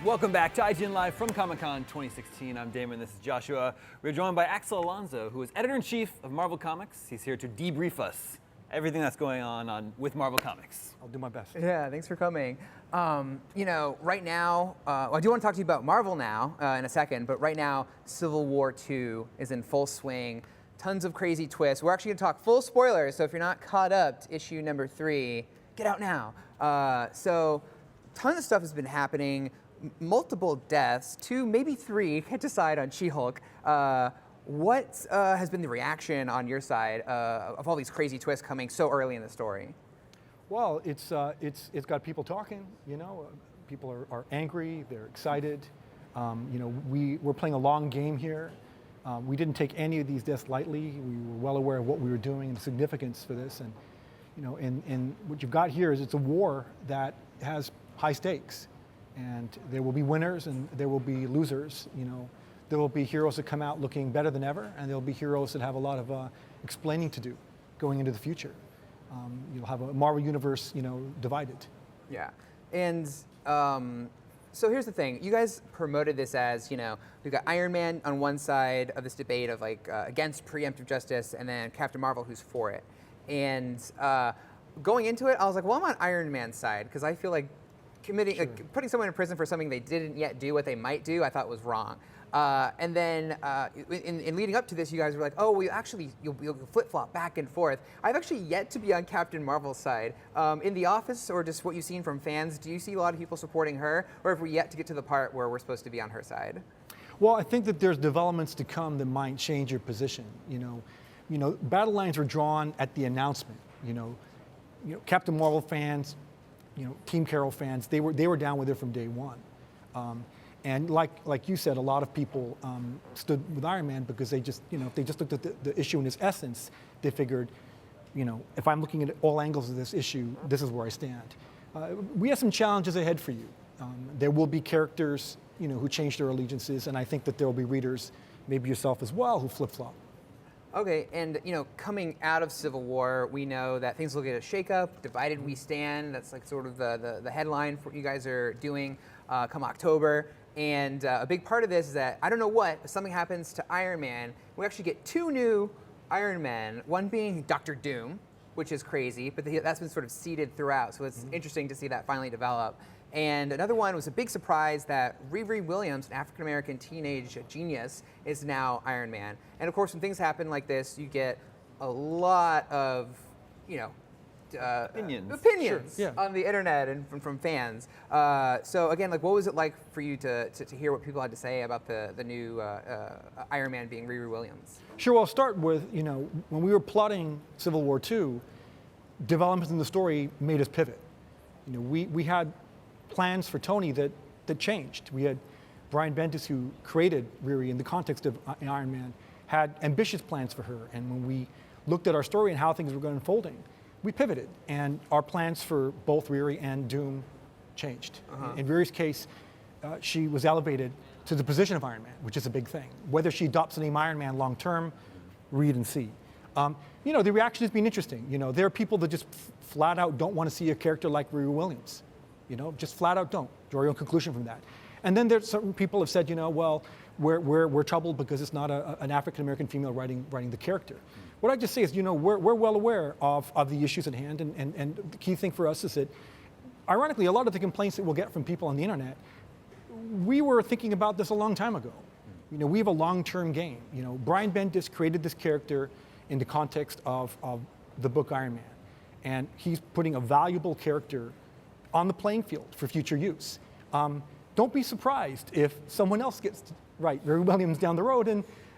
Welcome back to IGN Live from Comic-Con 2016. I'm Damon, this is Joshua. We're joined by Axel Alonso, who is Editor-in-Chief of Marvel Comics. He's here to debrief us everything that's going on with Marvel Comics. I'll do my best. Yeah, thanks for coming. Right now, I do want to talk to you about Marvel now in a second, but right now, Civil War II is in full swing. Tons of crazy twists. We're actually going to talk full spoilers, so if you're not caught up to issue number 3, get out now. So, tons of stuff has been happening. Multiple deaths, 2, maybe 3, can't decide on She-Hulk. What has been the reaction on your side of all these crazy twists coming so early in the story? Well, it's got people talking. People are angry. They're excited. We're playing a long game here. We didn't take any of these deaths lightly. We were well aware of what we were doing and the significance for this. And what you've got here is it's a war that has high stakes. And there will be winners and there will be losers. There will be heroes that come out looking better than ever, and there will be heroes that have a lot of explaining to do going into the future. You'll have a Marvel universe, divided. Yeah, and so here's the thing: you guys promoted this as, we've got Iron Man on one side of this debate of against preemptive justice, and then Captain Marvel who's for it. And going into it, I was like, well, I'm on Iron Man's side because I feel like putting someone in prison for something they didn't yet do what they might do, I thought was wrong. And then in leading up to this, you guys were like, oh, you'll flip-flop back and forth. I've actually yet to be on Captain Marvel's side. In the office, or just what you've seen from fans, do you see a lot of people supporting her, or have we yet to get to the part where we're supposed to be on her side? Well, I think that there's developments to come that might change your position. Battle lines were drawn at the announcement. Captain Marvel fans, Team Carol fans, they were down with it from day one. And like you said, a lot of people stood with Iron Man because they just, if they just looked at the issue in its essence, they figured, if I'm looking at all angles of this issue, this is where I stand. We have some challenges ahead for you. There will be characters, who change their allegiances, and I think that there will be readers, maybe yourself as well, who flip-flop. Okay, and coming out of Civil War, we know that things will get a shakeup. Divided we stand. That's sort of the headline for what you guys are doing come October. And a big part of this is that, I don't know what, but something happens to Iron Man. We actually get 2 new Iron Men, one being Dr. Doom, which is crazy, but that's been sort of seeded throughout, so it's interesting to see that finally develop. And another one was a big surprise that Riri Williams, an African-American teenage genius, is now Iron Man. And of course, when things happen like this, you get a lot of, opinions sure. Yeah. On the internet and from fans. So again, what was it like for you to hear what people had to say about the new Iron Man being Riri Williams? Sure, well, I'll start with, when we were plotting Civil War II, developments in the story made us pivot. We had plans for Tony that changed. We had Brian Bendis, who created Riri in the context of Iron Man, had ambitious plans for her. And when we looked at our story and how things were going unfolding, we pivoted. And our plans for both Riri and Doom changed. In Riri's case, she was elevated to the position of Iron Man, which is a big thing. Whether she adopts the name Iron Man long term, read and see. The reaction has been interesting. There are people that just flat out don't want to see a character like Riri Williams. Just flat out don't. Draw your own conclusion from that. And then there's certain people have said, well, we're troubled because it's not an African-American female writing the character. What I just say is, we're well aware of the issues at hand, and the key thing for us is that, ironically, a lot of the complaints that we'll get from people on the internet, we were thinking about this a long time ago. We have a long-term game. Brian Bendis created this character in the context of the book Iron Man, and he's putting a valuable character on the playing field for future use. Don't be surprised if someone else gets to write Riri Williams down the road,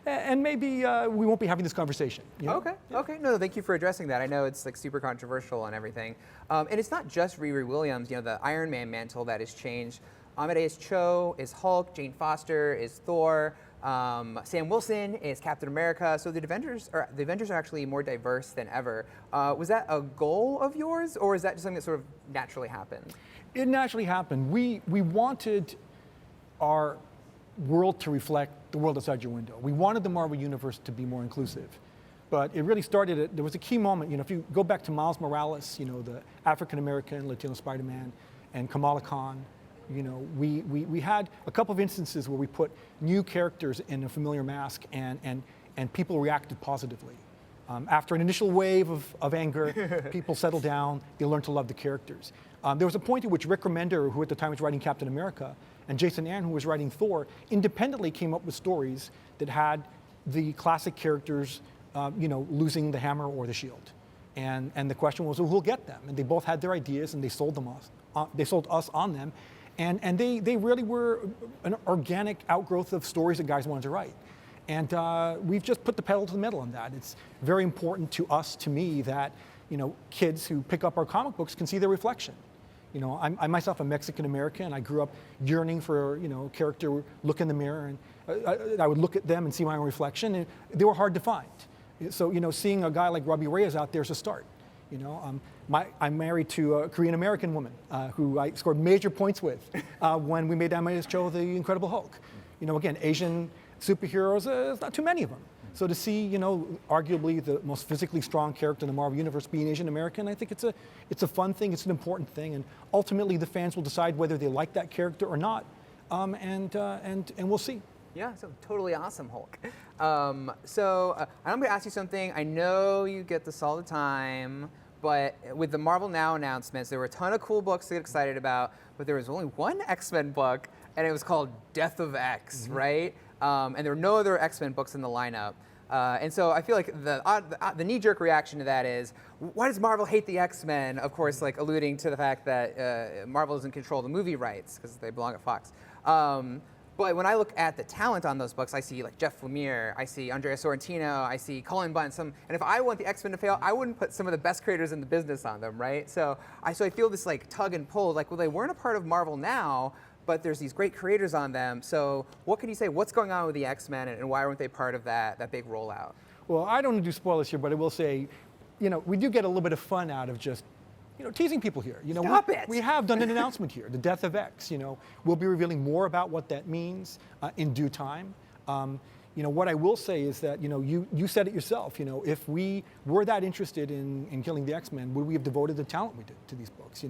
and maybe we won't be having this conversation. Okay. No, thank you for addressing that. I know it's super controversial and everything. And it's not just Riri Williams. The Iron Man mantle that has changed. Amadeus Cho is Hulk. Jane Foster is Thor. Sam Wilson is Captain America. So the Avengers are actually more diverse than ever. Was that a goal of yours, or is that just something that sort of naturally happened? It naturally happened. We wanted our world to reflect the world outside your window. We wanted the Marvel Universe to be more inclusive. But it really started, there was a key moment, if you go back to Miles Morales, the African-American Latino Spider-Man, and Kamala Khan, We had a couple of instances where we put new characters in a familiar mask and people reacted positively. After an initial wave of anger, people settled down, they learned to love the characters. There was a point at which Rick Remender, who at the time was writing Captain America, and Jason Aaron, who was writing Thor, independently came up with stories that had the classic characters losing the hammer or the shield. And the question was, well, who'll get them? And they both had their ideas and they sold us on them. And they really were an organic outgrowth of stories that guys wanted to write. And we've just put the pedal to the metal on that. It's very important to us, to me, that kids who pick up our comic books can see their reflection. I myself am Mexican American. I grew up yearning for a character, look in the mirror, and I would look at them and see my own reflection. And they were hard to find. So seeing a guy like Robbie Reyes out there is a start. I'm married to a Korean American woman who I scored major points with when we made the animated show The Incredible Hulk. Again, Asian superheroes, there's not too many of them. So to see, arguably the most physically strong character in the Marvel Universe being Asian American, I think it's a fun thing, it's an important thing, and ultimately the fans will decide whether they like that character or not, and we'll see. Yeah, so totally awesome, Hulk. I'm going to ask you something. I know you get this all the time, but with the Marvel Now announcements, there were a ton of cool books to get excited about, but there was only one X-Men book, and it was called Death of X, right? And there were no other X-Men books in the lineup. And so I feel like the knee-jerk reaction to that is, why does Marvel hate the X-Men? Of course, like alluding to the fact that Marvel doesn't control the movie rights because they belong at Fox. But when I look at the talent on those books, I see like Jeff Lemire, I see Andrea Sorrentino, I see Cullen Bunn. And if I want the X-Men to fail, I wouldn't put some of the best creators in the business on them, right? So I feel this like tug and pull, like, well, they weren't a part of Marvel Now, but there's these great creators on them. So what can you say? What's going on with the X-Men, and why weren't they part of that big rollout? Well, I don't want to do spoilers here, but I will say, we do get a little bit of fun out of just, teasing people here. Stop it! We have done an announcement here, the Death of X. We'll be revealing more about what that means in due time. What I will say is that, you said it yourself. If we were that interested in killing the X-Men, would we have devoted the talent we did to these books?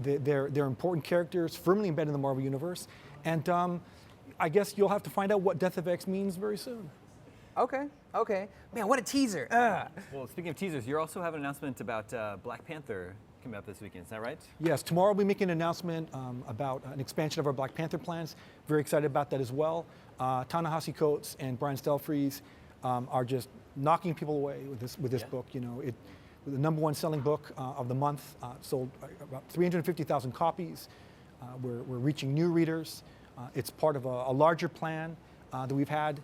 They're important characters, firmly embedded in the Marvel Universe, and I guess you'll have to find out what Death of X means very soon. Okay. Man, what a teaser. Well, speaking of teasers, you also have an announcement about Black Panther coming up this weekend. Is that right? Yes, tomorrow we'll be making an announcement about an expansion of our Black Panther plans. Very excited about that as well. Ta-Nehisi Coates and Brian Stelfreeze are just knocking people away with this book. The number one selling book of the month, sold about 350,000 copies. We're reaching new readers. It's part of a larger plan that we've had,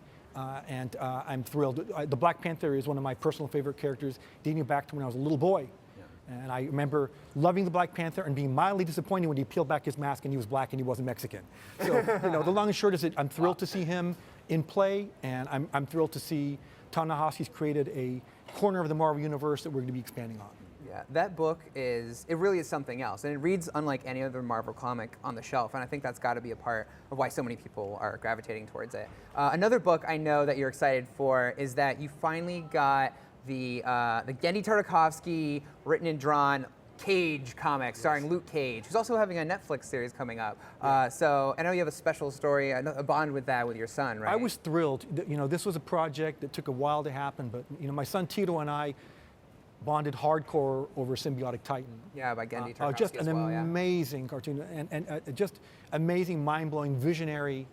and I'm thrilled. The Black Panther is one of my personal favorite characters, dating back to when I was a little boy. Yeah. And I remember loving the Black Panther and being mildly disappointed when he peeled back his mask and he was black and he wasn't Mexican. So the long and short is that I'm thrilled to see him in play, and I'm thrilled to see Ta-Nehisi's created a corner of the Marvel Universe that we're going to be expanding on. Yeah, that book it really is something else, and it reads unlike any other Marvel comic on the shelf, and I think that's got to be a part of why so many people are gravitating towards it. Another book I know that you're excited for is that you finally got the Genndy Tartakovsky written and drawn Cage comic starring Luke Cage, who's also having a Netflix series coming up. So I know you have a special story, a bond with that with your son, right? I was thrilled. This was a project that took a while to happen, but my son Tito and I bonded hardcore over Symbiotic Titan. Yeah, by Genndy Tartakovsky just an as well, amazing cartoon and just amazing, mind-blowing, visionary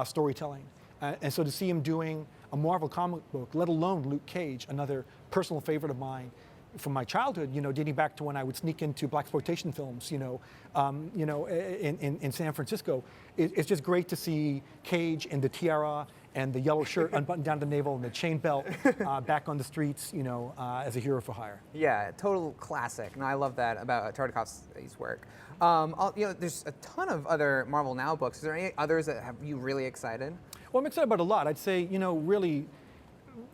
storytelling. And so to see him doing a Marvel comic book, let alone Luke Cage, another personal favorite of mine from my childhood, dating back to when I would sneak into blaxploitation films, in San Francisco. It's just great to see Cage in the tiara and the yellow shirt unbuttoned down to the navel and the chain belt back on the streets, as a hero for hire. Yeah, total classic. And I love that about Tartakovsky's work. There's a ton of other Marvel Now books. Is there any others that have you really excited? Well, I'm excited about a lot. I'd say, really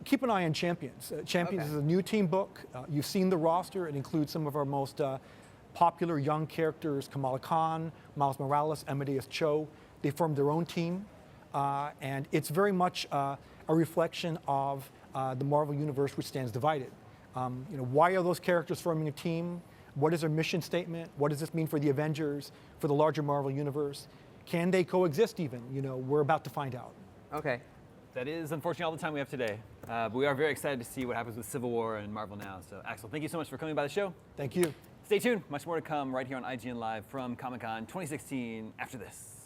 keep an eye on Champions. Champions is a new team book. You've seen the roster. It includes some of our most popular young characters, Kamala Khan, Miles Morales, Amadeus Cho. They formed their own team. And it's very much a reflection of the Marvel Universe, which stands divided. Why are those characters forming a team? What is their mission statement? What does this mean for the Avengers, for the larger Marvel universe? Can they coexist even? You know, we're about to find out. Okay. That is unfortunately all the time we have today. But we are very excited to see what happens with Civil War and Marvel Now. So Axel, thank you so much for coming by the show. Thank you. Stay tuned. Much more to come right here on IGN Live from Comic-Con 2016 after this.